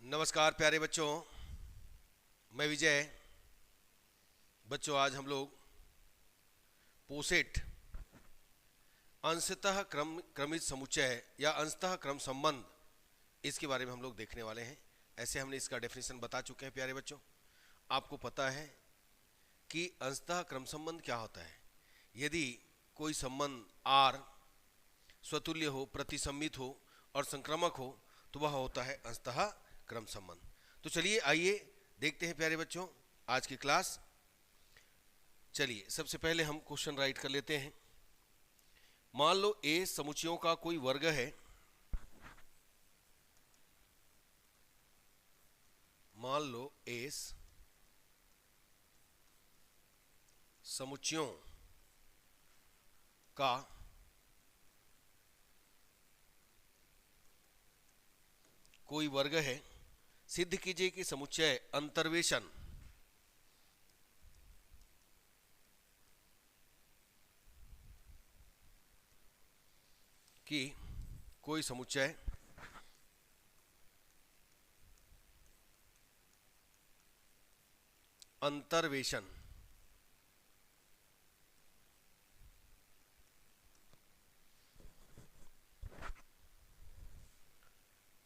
नमस्कार प्यारे बच्चों, मैं विजय। बच्चों, आज हम लोग पोसेट अंशतः क्रमित समुच्चय या अंशतः क्रम संबंध, इसके बारे में हम लोग देखने वाले हैं। ऐसे हमने इसका डेफिनेशन बता चुके हैं। प्यारे बच्चों, आपको पता है कि अंशतः क्रम संबंध क्या होता है। यदि कोई संबंध आर स्वतुल्य हो, प्रतिसम्मित हो और संक्रामक हो तो वह होता है अंशतः क्रम संबंध। तो चलिए आइए देखते हैं प्यारे बच्चों आज की क्लास। चलिए सबसे पहले हम क्वेश्चन राइट कर लेते हैं। मान लो ए समुच्चयों का कोई वर्ग है। मान लो ए समुच्चयों का कोई वर्ग है। सिद्ध कीजिए कि समुच्चय अंतर्वेशन कि कोई समुच्चय अंतर्वेशन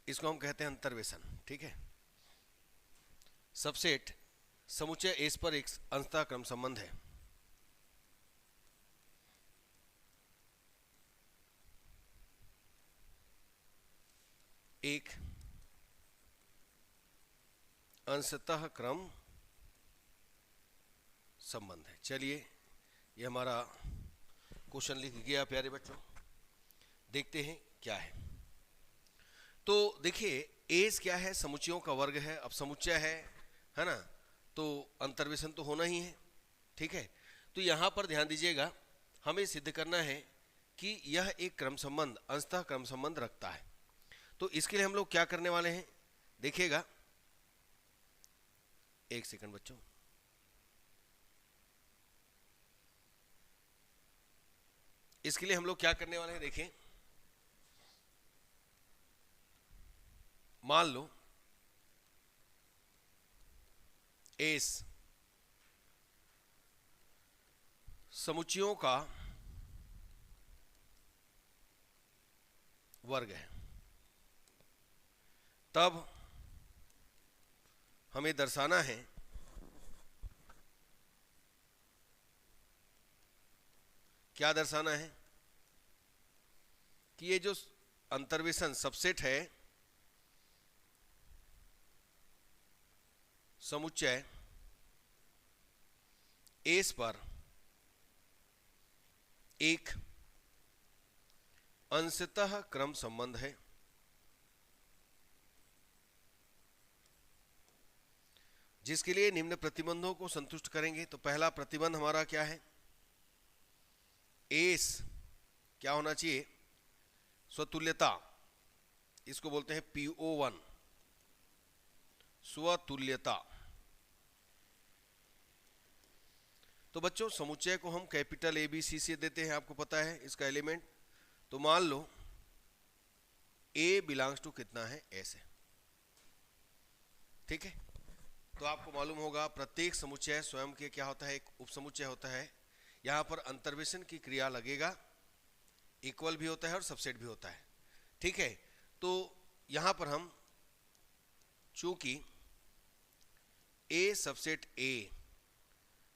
इसको हम कहते हैं अंतर्वेशन। ठीक है। सबसेट समुच्चय एस पर एक अंशतः क्रम संबंध है। एक अंशतः क्रम संबंध है। चलिए ये हमारा क्वेश्चन लिख गया प्यारे बच्चों, देखते हैं क्या है। तो देखिए एस क्या है, समुच्चयों का वर्ग है। अब समुच्चय है ना, तो अंतर्वेशन तो होना ही है। ठीक है। तो यहाँ पर ध्यान दीजिएगा, हमें सिद्ध करना है कि यह एक क्रम संबंध अंशतः क्रम संबंध रखता है। तो इसके लिए हम लोग क्या करने वाले हैं, देखिएगा। एक सेकंड बच्चों, इसके लिए हम लोग क्या करने वाले हैं, देखें। मान लो एस समुच्चयों का वर्ग है, तब हमें दर्शाना है क्या दर्शाना है कि ये जो अंतर्वेशन सबसेट है समुच्चय एस पर एक अंशतः क्रम संबंध है। जिसके लिए निम्न प्रतिबंधों को संतुष्ट करेंगे। तो पहला प्रतिबंध हमारा क्या है, एस क्या होना चाहिए, स्वतुल्यता। इसको बोलते हैं PO1, स्वतुल्यता। तो बच्चों समुच्चय को हम कैपिटल ABC से देते हैं, आपको पता है इसका एलिमेंट। तो मान लो A बिलोंग्स टू कितना है, S है। ठीक है। तो आपको मालूम होगा प्रत्येक समुच्चय स्वयं के क्या होता है, एक उपसमुच्चय होता है। यहाँ पर अंतर्वेशन की क्रिया लगेगा, इक्वल भी होता है और सबसेट भी होता है। ठीक है। तो यहाँ पर हम चूंकि A subset A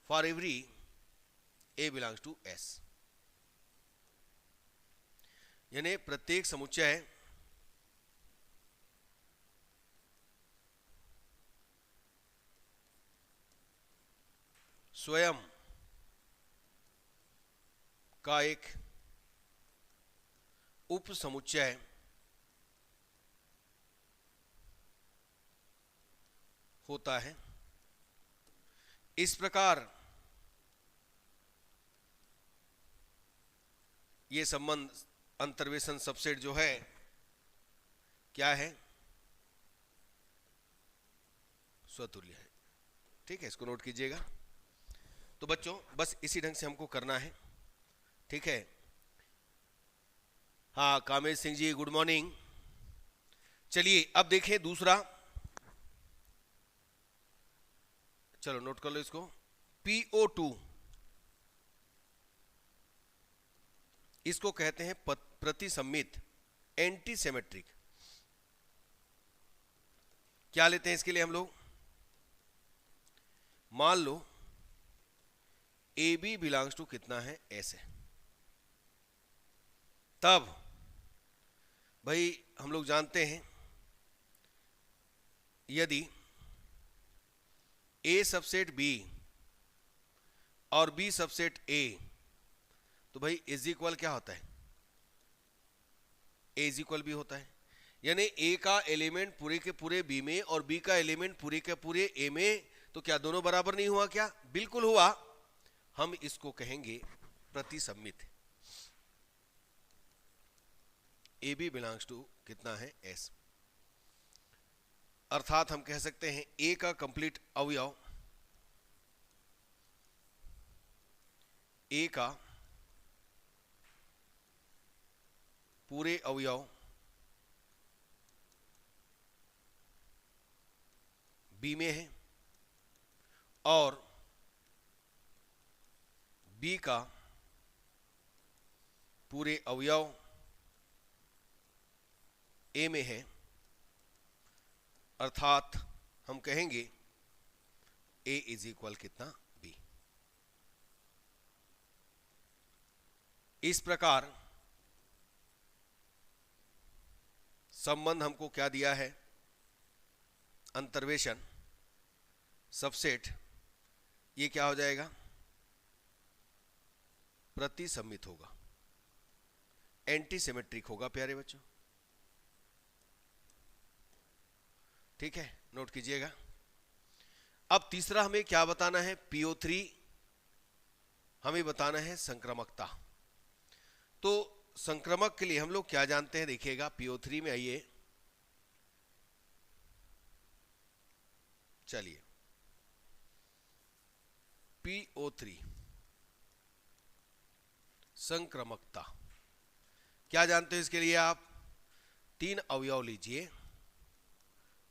for every A belongs to S, यानी प्रत्येक समुच्चय स्वयं का एक उप समुच्चय होता है। इस प्रकार ये संबंध अंतर्वेशन सबसेट जो है क्या है, स्वतुल्य है। ठीक है, इसको नोट कीजिएगा। तो बच्चों बस इसी ढंग से हमको करना है। ठीक है। हाँ कामेश सिंह जी गुड मॉर्निंग। चलिए अब देखें दूसरा चलो नोट कर लो इसको। PO2 इसको कहते हैं प्रतिसम्मित, एंटी सिमेट्रिक। क्या लेते हैं इसके लिए हम लोग? मान लो AB बिलोंग्स टू कितना है, S है, तब भाई हम लोग जानते हैं यदि A सबसेट B और B सबसेट A, तो भाई इज इक्वल क्या होता है? A इज इक्वल B होता है। यानी A का एलिमेंट पूरे के पूरे B में और B का एलिमेंट पूरे के पूरे A में, तो क्या दोनों बराबर नहीं हुआ? क्या बिल्कुल हुआ। हम इसको कहेंगे प्रतिसम्मित। AB बिलोंग्स टू कितना है, S। अर्थात हम कह सकते हैं A का कंप्लीट अवयव, A का पूरे अवयव B में है और B का पूरे अवयव A में है। अर्थात हम कहेंगे A इज इक्वल कितना, B। इस प्रकार संबंध हमको क्या दिया है? अंतर्वेशन सबसेट, ये क्या हो जाएगा? प्रतिसम्मित होगा, एंटी सिमेट्रिक होगा प्यारे बच्चों। ठीक है, नोट कीजिएगा। अब तीसरा हमें क्या बताना है? PO3 हमें बताना है संक्रामकता। तो संक्रामक के लिए हम लोग क्या जानते हैं, देखिएगा। PO3 में आइए, चलिए PO3 संक्रामकता क्या जानते हैं इसके लिए? आप 3 अवयव लीजिए,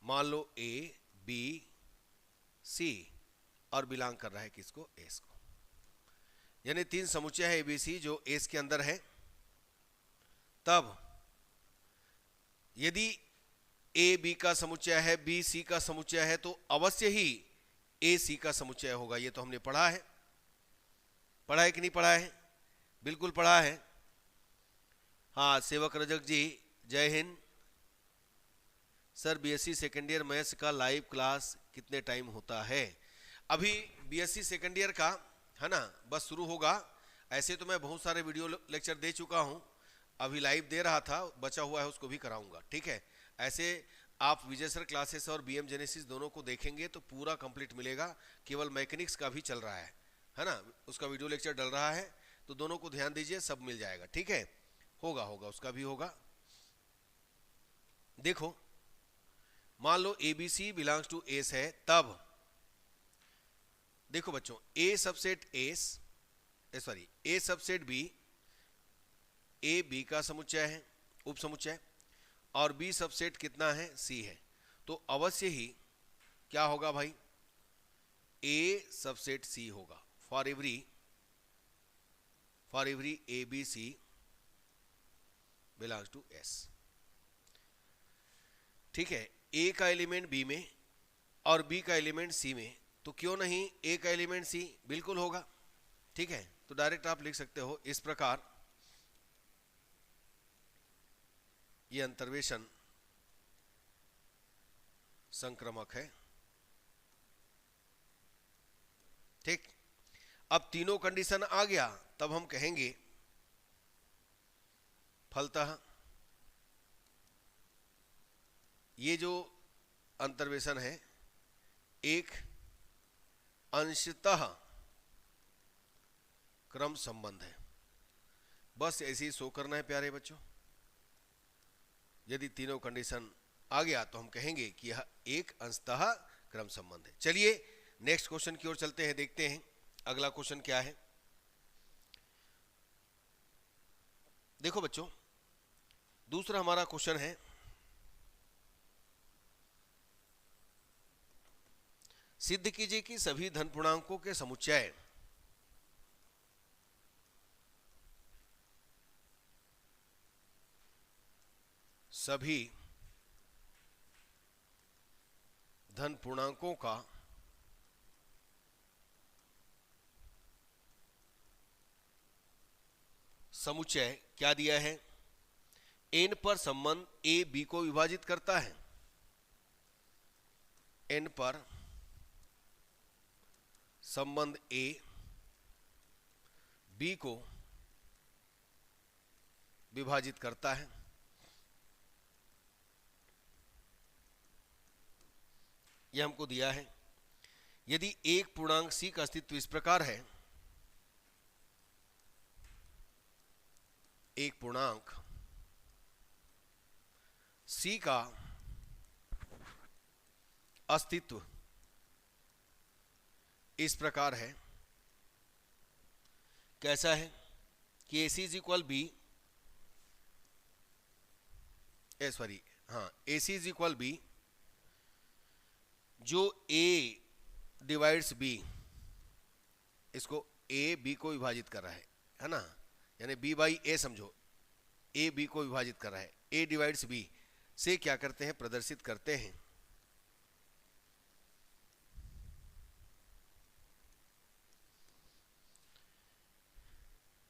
मान लो A, B, C और बिलोंग कर रहा है किसको? S को। यानी 3 समुच्चय है ABC जो S के अंदर है। तब यदि A B का समुच्चय है, B C का समुच्चय है, तो अवश्य ही A C का समुच्चय होगा। ये तो हमने पढ़ा है। पढ़ा है कि नहीं पढ़ा है? बिल्कुल पढ़ा है। हाँ, सेवक रजक जी जय Hind. Sir BSc second year maths का लाइव क्लास कितने टाइम होता है? अभी BSc सेकेंड ईयर का है ना, बस शुरू होगा। ऐसे तो मैं बहुत सारे वीडियो लेक्चर दे चुका हूँ, अभी लाइव दे रहा था, बचा हुआ है उसको भी कराऊंगा। ठीक है, ऐसे आप विजय सर क्लासेस और BM जेनेसिस दोनों को देखेंगे तो पूरा कंप्लीट मिलेगा। केवल मैकेनिक्स का भी चल रहा है ना, उसका वीडियो लेक्चर डल रहा है, तो दोनों को ध्यान दीजिए, सब मिल जाएगा। ठीक है, होगा उसका भी होगा। देखो, मान लो ABC बिलोंग्स टू S है, तब देखो बच्चों, A subset B A B का समुच्चय है, उप समुच्चय, और B सबसेट कितना है? C है। तो अवश्य ही क्या होगा भाई? A सबसेट C होगा। For every ABC belongs to S। ठीक है, A का एलिमेंट B में और B का एलिमेंट C में, तो क्यों नहीं A का एलिमेंट C? बिल्कुल होगा। ठीक है, तो डायरेक्ट आप लिख सकते हो इस प्रकार, ये अंतर्वेशन संक्रामक है। ठीक, अब तीनों कंडीशन आ गया, तब हम कहेंगे फलतः ये जो अंतर्वेशन है एक अंशतः क्रम संबंध है। बस ऐसे ही शो करना है प्यारे बच्चों। यदि तीनों कंडीशन आ गया तो हम कहेंगे कि यह एक अंशतः क्रम संबंध है। चलिए नेक्स्ट क्वेश्चन की ओर चलते हैं, देखते हैं अगला क्वेश्चन क्या है। देखो बच्चों, दूसरा हमारा क्वेश्चन है सिद्ध कीजिए कि सभी धन पूर्णांकों के समुच्चय सभी धन पूर्णांकों का समुच्चय क्या दिया है, n पर संबंध a b को विभाजित करता है। n पर संबंध a b को विभाजित करता है। यह हमको दिया है। यदि एक पूर्णांक c का अस्तित्व इस प्रकार है, एक पूर्णांक c का अस्तित्व इस प्रकार है, कैसा है कि AC is equal B, sorry हाँ, AC इज इक्वल बी, जो A डिवाइड्स B, इसको A B को विभाजित कर रहा है ना, यानी B बाई A समझो, A B को विभाजित कर रहा है, A डिवाइड्स B से क्या करते हैं, प्रदर्शित करते हैं।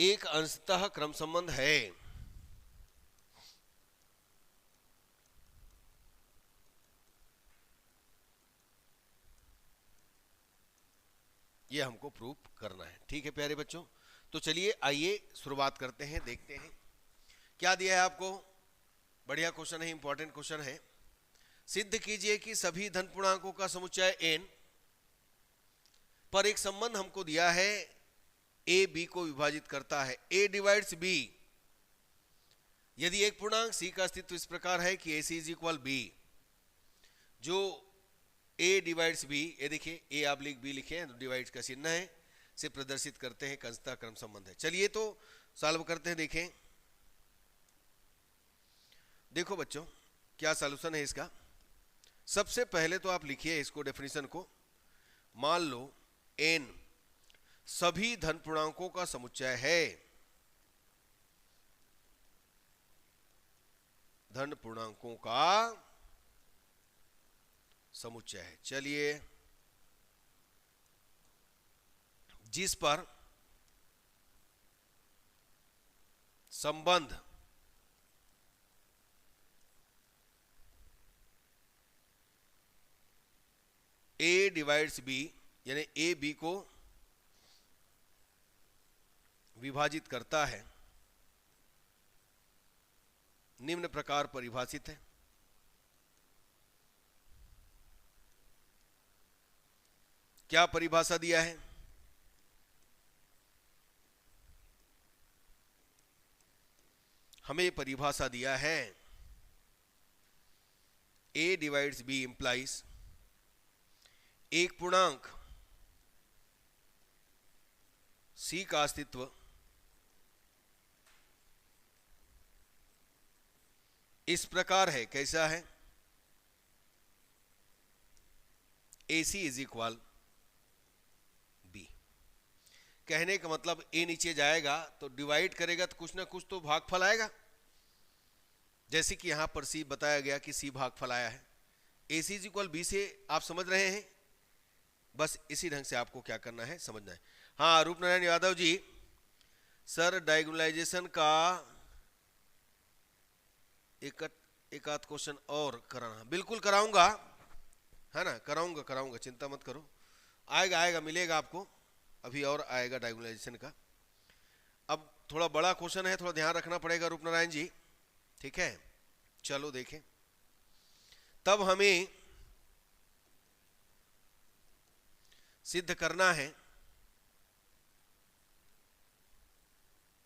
एक अंशतः क्रम संबंध है, ये हमको प्रूव करना है। ठीक है प्यारे बच्चों, तो चलिए आइए शुरुआत करते हैं, देखते हैं क्या दिया है आपको। बढ़िया क्वेश्चन है, इंपॉर्टेंट क्वेश्चन है। सिद्ध कीजिए कि सभी धन पूर्णांकों का समुच्चय n पर एक संबंध हमको दिया है, a b को विभाजित करता है, a डिवाइड्स b। यदि एक पूर्णांक c का अस्तित्व इस प्रकार है कि ac इज इक्वल b, जो a डिवाइड्स b, ये देखिए a आप लिख b लिखे हैं तो डिवाइड्स का चिन्ह है, से प्रदर्शित करते हैं, अंशतः क्रम संबंध है। चलिए तो सॉल्व करते हैं, देखें। देखो बच्चों क्या सॉल्यूशन है इसका। सबसे पहले तो आप लिखिए इसको, डेफिनेशन को। मान लो n सभी धन पूर्णांकों का समुच्चय है, धन पूर्णांकों का समुच्चय है। चलिए, जिस पर संबंध a डिवाइड्स b, यानी a b को विभाजित करता है, निम्न प्रकार परिभाषित है। क्या परिभाषा दिया है, हमें परिभाषा दिया है a डिवाइड्स b इंप्लाइज एक पूर्णांक c का अस्तित्व इस प्रकार है, कैसा है, AC इज इक्वल b। कहने का मतलब a नीचे जाएगा तो डिवाइड करेगा तो कुछ ना कुछ तो भागफल आएगा, जैसे कि यहां पर c बताया गया कि c भागफल आया है। AC इज इक्वल b से आप समझ रहे हैं, बस इसी ढंग से आपको क्या करना है, समझना है। हाँ, रूप नारायण यादव जी, सर डायगोनलाइजेशन का एक आध क्वेश्चन और कराना। बिल्कुल कराऊंगा, है ना, कराऊंगा, चिंता मत करो, आएगा मिलेगा आपको, अभी और आएगा डायगोनलाइजेशन का। अब थोड़ा बड़ा क्वेश्चन है, थोड़ा ध्यान रखना पड़ेगा रूप नारायण जी, ठीक है। चलो देखें, तब हमें सिद्ध करना है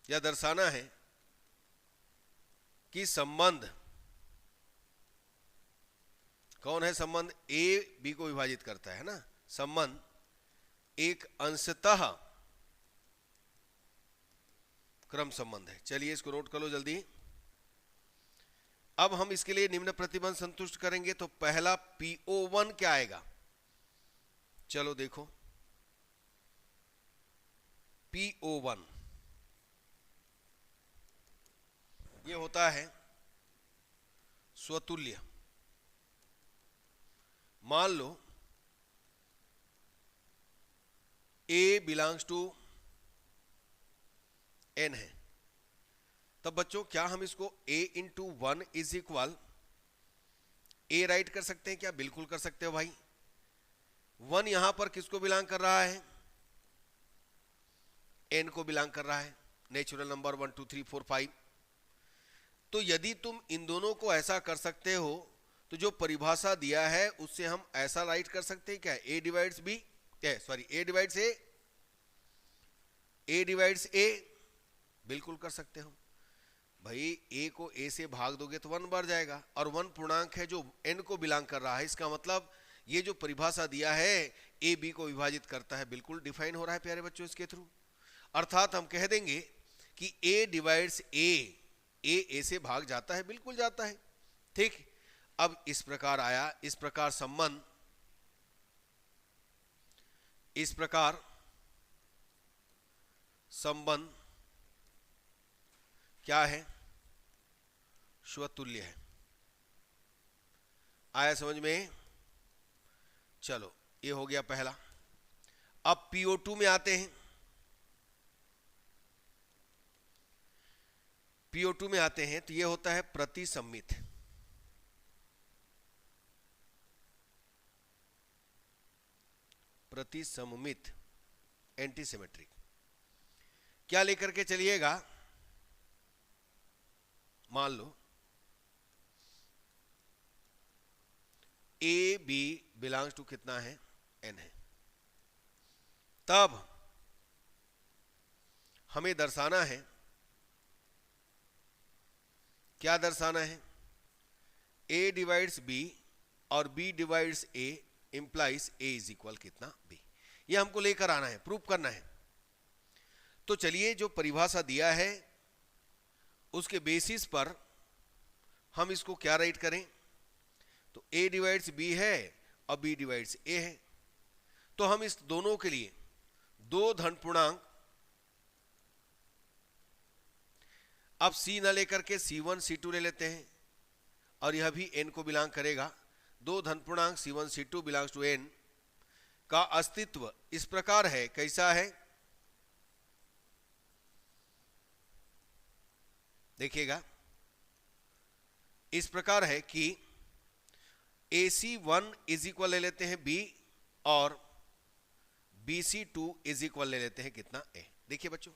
या दर्शाना है कि संबंध कौन है, संबंध a b को विभाजित करता है ना, संबंध एक अंशतः क्रम संबंध है। चलिए इसको नोट कर लो जल्दी। अब हम इसके लिए निम्न प्रतिबंध संतुष्ट करेंगे, तो पहला PO1 क्या आएगा, चलो देखो, PO1 ये होता है स्वतुल्य। मान लो A बिलोंग्स टू N है, तब बच्चों क्या हम इसको A into 1 is equal A right कर सकते हैं क्या? बिल्कुल कर सकते हो भाई। 1 यहां पर किसको बिलोंग कर रहा है? N को बिलोंग कर रहा है, नेचुरल नंबर 1 2 3 4 5। तो यदि तुम इन दोनों को ऐसा कर सकते हो तो जो परिभाषा दिया है उससे हम ऐसा राइट कर सकते हैं क्या? A divides B, sorry A divides A, A divides A, बिल्कुल कर सकते हो भाई। A को A से भाग दोगे तो 1 बढ़ जाएगा, और 1 पूर्णांक है जो N को बिलोंग कर रहा है। इसका मतलब ये जो परिभाषा दिया है A B को विभाजित करता है, बिल्कुल डिफाइन हो रहा है प्यारे बच्चों इसके थ्रू। अर्थात हम कह देंगे कि A डिवाइड्स A, A से भाग जाता है, बिल्कुल जाता है। ठीक, अब इस प्रकार आया, इस प्रकार संबंध, इस प्रकार संबंध क्या है? स्वतुल्य है। आया समझ में? चलो ये हो गया पहला। अब PO2 में आते हैं। PO2 में आते हैं तो ये होता है प्रतिसम्मित। प्रतिसम्मित, एंटीसिमेट्रिक। क्या लेकर के चलिएगा? मान लो A B बिलोंग्स टू कितना है? N है। तब हमें दर्शाना है, क्या दर्शाना है? A डिवाइड्स B और B divides A implies A is equal कितना? B। ये हमको लेकर आना है, प्रूफ करना है। तो चलिए जो परिभाषा दिया है उसके बेसिस पर हम इसको क्या राइट करें? तो A डिवाइड्स B है और B डिवाइड्स A है, तो हम इस दोनों के लिए दो धन पूर्णांक, अब C न लेकर के C1 C2 ले लेते हैं, और यह भी N को बिलोंग करेगा। दो धन पूर्णांक C1 C2 belongs to N का अस्तित्व इस प्रकार है, कैसा है? देखिएगा, इस प्रकार है कि AC1 इज इक्वल ले लेते हैं B और BC2 इज इक्वल ले लेते हैं कितना? A। देखिए बच्चों,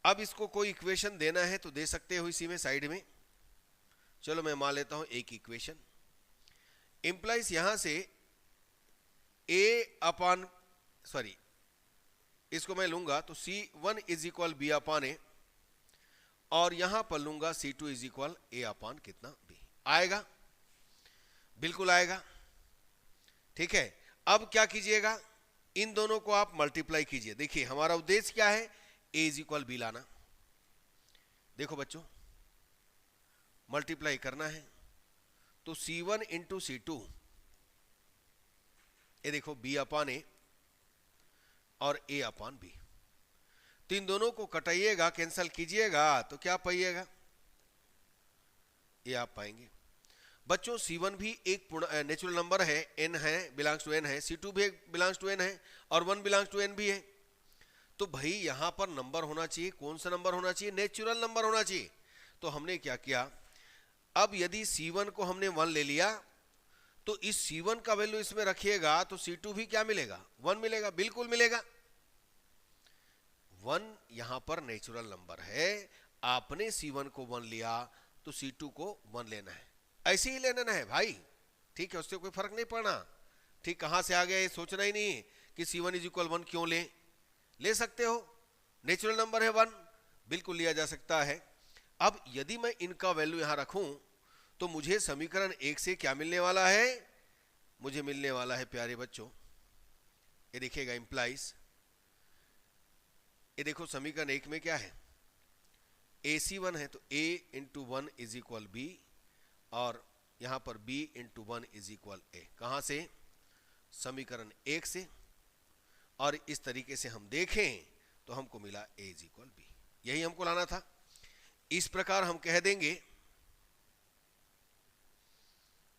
अब इसको कोई इक्वेशन देना है तो दे सकते हो इसी में साइड में। चलो मैं मान लेता हूं एक इक्वेशन इंप्लाइज यहां से इसको मैं लूंगा तो C1 is equal B upon A, और यहां पर लूंगा C2 इज इक्वल A अपान कितना? B। आएगा, बिल्कुल आएगा। ठीक है, अब क्या कीजिएगा? इन दोनों को आप मल्टीप्लाई कीजिए। देखिए हमारा उद्देश्य क्या है? A इज इक्वल B लाना। देखो बच्चों, मल्टीप्लाई करना है तो C1 इंटू C2, ये देखो B अपान A और A अपान B, तो इन दोनों को कटाइएगा, कैंसल कीजिएगा तो क्या पाइएगा? ये आप पाएंगे। बच्चों C1 भी एक नेचुरल नंबर है, N है, बिलोंग्स टू N है, C2 भी बिलोंग्स टू N है, और 1 बिलोंग्स टू N भी है। तो भाई यहां पर नंबर होना चाहिए, कौन सा नंबर होना चाहिए? नेचुरल नंबर होना चाहिए। तो हमने क्या किया, अब यदि C1 को हमने 1 ले लिया तो इस C1 का वैल्यू इसमें रखिएगा तो C2 भी क्या मिलेगा? 1 मिलेगा, बिल्कुल मिलेगा। 1 यहां पर नेचुरल नंबर है, आपने C1 को 1 लिया तो C2 को 1 लेना है, ऐसे ही लेना है भाई। ठीक है, उससे कोई फर्क नहीं पड़ना। ठीक, कहां से आ गया ये सोचना ही नहीं कि C1 इज इक्वल 1 क्यों ले सकते हो, नेचुरल नंबर है 1, बिल्कुल लिया जा सकता है। अब यदि मैं इनका वैल्यू यहां रखूं तो मुझे समीकरण 1 से क्या मिलने वाला है? मुझे मिलने वाला है प्यारे बच्चों, ये देखिएगा इंप्लाइज, ये देखो समीकरण 1 में क्या है? AC1 है तो A into 1 is equal B, और यहां पर B into 1 is equal A। कहां से? समीकरण 1 से, और इस तरीके से हम देखें तो हमको मिला a इज इक्वल बी। यही हमको लाना था। इस प्रकार हम कह देंगे,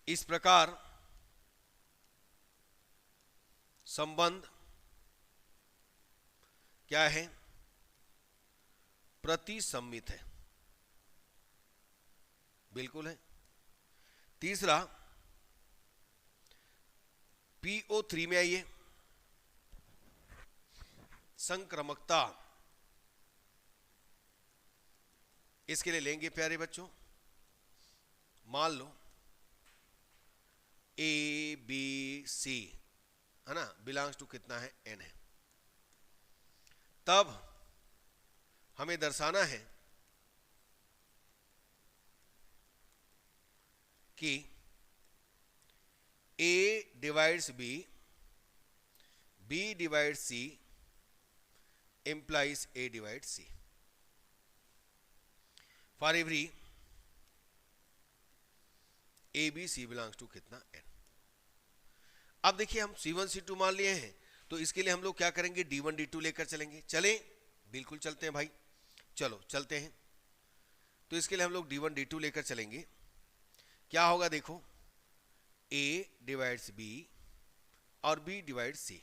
इस प्रकार संबंध क्या है, प्रतिसम्मित है, बिल्कुल है। तीसरा, PO3 में आइए, संक्रमकता, इसके लिए लेंगे प्यारे बच्चों, मान लो ABC है ना, बिलोंग्स टू कितना है, N है। तब हमें दर्शाना है कि A divides B, B divides C implies A divides C for every ABC belongs to कितना N। अब देखिए हम C1 C2 मान लिए हैं, तो इसके लिए हम लोग क्या करेंगे, D1 D2 लेकर चलेंगे। चलें, बिल्कुल चलते हैं भाई, चलो चलते हैं। तो इसके लिए हम लोग D1 D2 लेकर चलेंगे। क्या होगा देखो, A डिवाइड्स B और B डिवाइड्स C,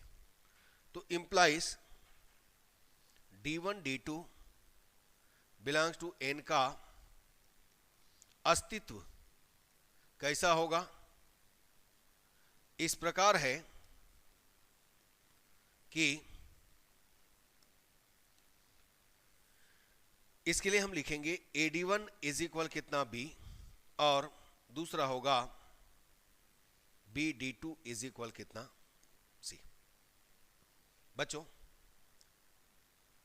तो implies D1 D2 belongs to N का अस्तित्व कैसा होगा, इस प्रकार है कि इसके लिए हम लिखेंगे AD1 इज इक्वल कितना B, और दूसरा होगा BD2 इज इक्वल कितना C। बच्चों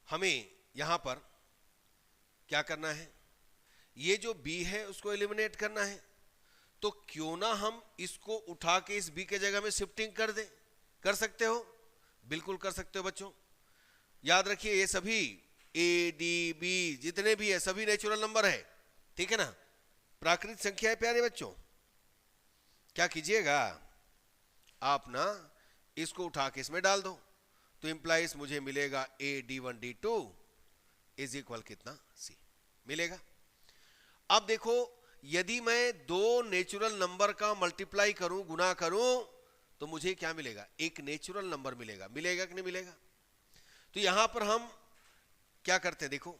हमें यहां पर क्या करना है, ये जो B है उसको एलिमिनेट करना है। तो क्यों ना हम इसको उठा के इस B के जगह में शिफ्टिंग कर दें। कर सकते हो, बिल्कुल कर सकते हो बच्चों। याद रखिए ये सभी ADB जितने भी है सभी नेचुरल नंबर है, ठीक है ना, प्राकृतिक संख्या है प्यारे बच्चों। क्या कीजिएगा आप ना, इसको उठा के इसमें डाल दो, तो इंप्लाइज मुझे मिलेगा AD1 D2 इज इक्वल कितना C मिलेगा। अब देखो यदि मैं दो नेचुरल नंबर का मल्टीप्लाई करूं, गुना करूं, तो मुझे क्या मिलेगा, एक नेचुरल नंबर मिलेगा। मिलेगा कि नहीं मिलेगा। तो यहां पर हम क्या करते हैं, देखो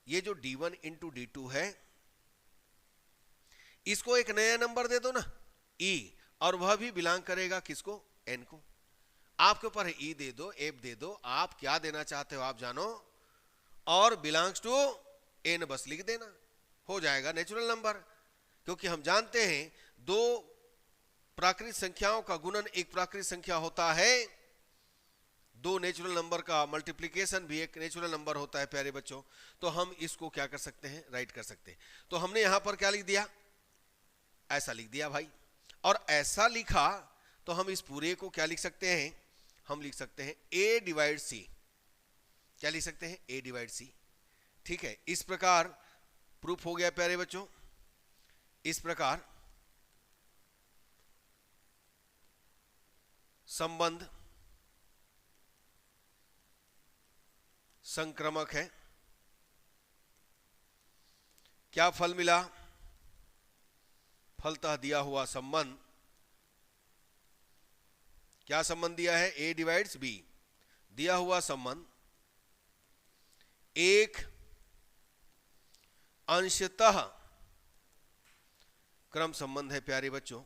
ये जो D1 इंटू D2 है, इसको एक नया नंबर दे दो ना E, और वह भी बिलोंग करेगा किसको, N को। आपके ऊपर है, E दे दो, F दे दो, आप क्या देना चाहते हो आप जानो, और बिलोंग्स टू N बस लिख देना, हो जाएगा नेचुरल नंबर। क्योंकि हम जानते हैं दो प्राकृतिक संख्याओं का गुणन एक प्राकृतिक संख्या होता है, दो नेचुरल नंबर का मल्टीप्लिकेशन भी एक नेचुरल नंबर होता है प्यारे बच्चों। तो हम इसको क्या कर सकते हैं, राइट कर सकते हैं। तो हमने यहां पर क्या लिख दिया, ऐसा लिख दिया भाई, और ऐसा लिखा तो हम इस पूरे को क्या लिख सकते हैं, हम लिख सकते हैं A डिवाइड C। क्या लिख सकते हैं, A डिवाइड C, ठीक है। इस प्रकार प्रूफ हो गया प्यारे बच्चों। इस प्रकार संबंध संक्रमक है। क्या फल मिला, फलतः दिया हुआ संबंध, क्या संबंध दिया है, A डिवाइड्स B, दिया हुआ संबंध एक अंशतः क्रम संबंध है प्यारे बच्चों।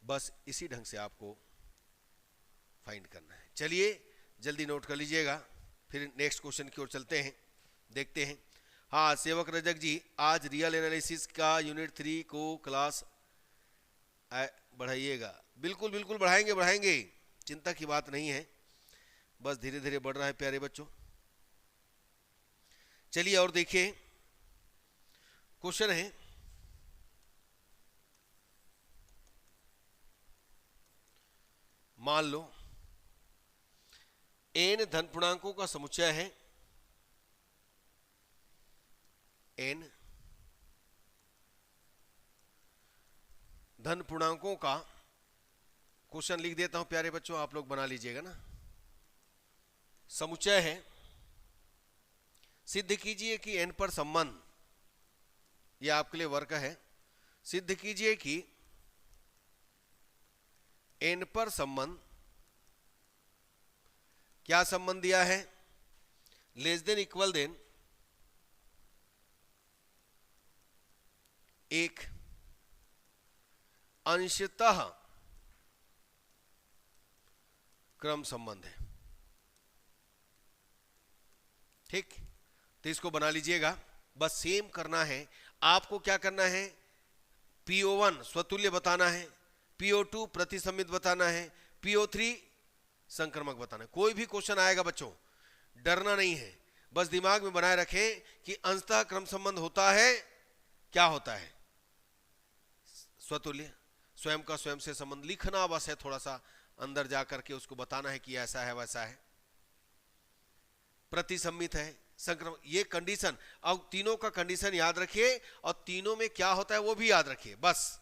बस इसी ढंग से आपको फाइंड करना है। चलिए जल्दी नोट कर लीजिएगा, फिर नेक्स्ट क्वेश्चन की ओर चलते हैं, देखते हैं। हाँ सेवक रजक जी, आज रियल एनालिसिस का यूनिट 3 को क्लास बढ़ाइएगा। बिल्कुल बिल्कुल बढ़ाएंगे बढ़ाएंगे, चिंता की बात नहीं है, बस धीरे धीरे बढ़ रहा है प्यारे बच्चों। चलिए और देखिए क्वेश्चन है, मान लो n धन पूर्णांकों का समुच्चय है, n धन पूर्णांकों का क्वेश्चन लिख देता हूं प्यारे बच्चों, आप लोग बना लीजिएगा ना। समुच्चय है, सिद्ध कीजिए कि n पर संबंध, यह आपके लिए वर्क है। सिद्ध कीजिए कि n पर संबंध, क्या संबंध दिया है, लेस देन इक्वल देन 1 अंशतः क्रम संबंध है। ठीक, तो इसको बना लीजिएगा। बस सेम करना है आपको। क्या करना है, PO1 स्वतुल्य बताना है, PO2 प्रतिसंमित बताना है, PO3 संक्रमक बताना है। कोई भी क्वेश्चन आएगा बच्चों, डरना नहीं है, बस दिमाग में बनाए रखें कि अंशतः क्रम संबंध होता है, क्या होता है, स्वतुल्य, स्वयं का स्वयं से संबंध लिखना बस है, थोड़ा सा अंदर जाकर के उसको बताना है कि ऐसा है वैसा है। प्रतिसंमित है, संक्रमण, ये कंडीशन, अब तीनों का कंडीशन याद रखिए और तीनों में क्या होता है वो भी याद रखिए। बस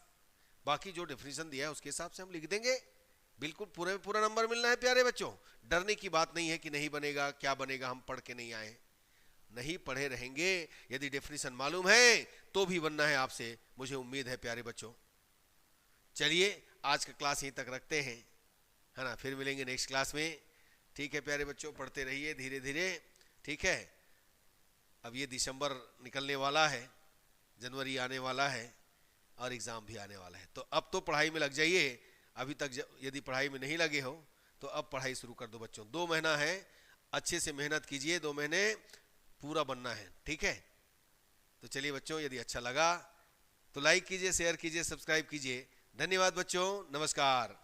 बाकी जो डेफिनेशन दिया है उसके हिसाब से हम लिख देंगे। बिल्कुल पूरे में पूरा नंबर मिलना है प्यारे बच्चों। डरने की बात नहीं है कि नहीं बनेगा, क्या बनेगा, हम पढ़ के नहीं आए, नहीं पढ़े रहेंगे। यदि डेफिनेशन मालूम है तो भी बनना है आपसे, मुझे उम्मीद है प्यारे बच्चों। चलिए आज का क्लास यहीं तक रखते हैं, है ना, फिर मिलेंगे नेक्स्ट क्लास में। ठीक है प्यारे बच्चों, पढ़ते रहिए धीरे धीरे। ठीक है, अब ये दिसंबर निकलने वाला है, जनवरी आने वाला है और एग्ज़ाम भी आने वाला है, तो अब तो पढ़ाई में लग जाइए। अभी तक यदि पढ़ाई में नहीं लगे हो तो अब पढ़ाई शुरू कर दो बच्चों। 2 महीना है, अच्छे से मेहनत कीजिए, 2 महीने पूरा बनना है। ठीक है, तो चलिए बच्चों, यदि अच्छा लगा तो लाइक कीजिए, शेयर कीजिए, सब्सक्राइब कीजिए। धन्यवाद बच्चों, नमस्कार।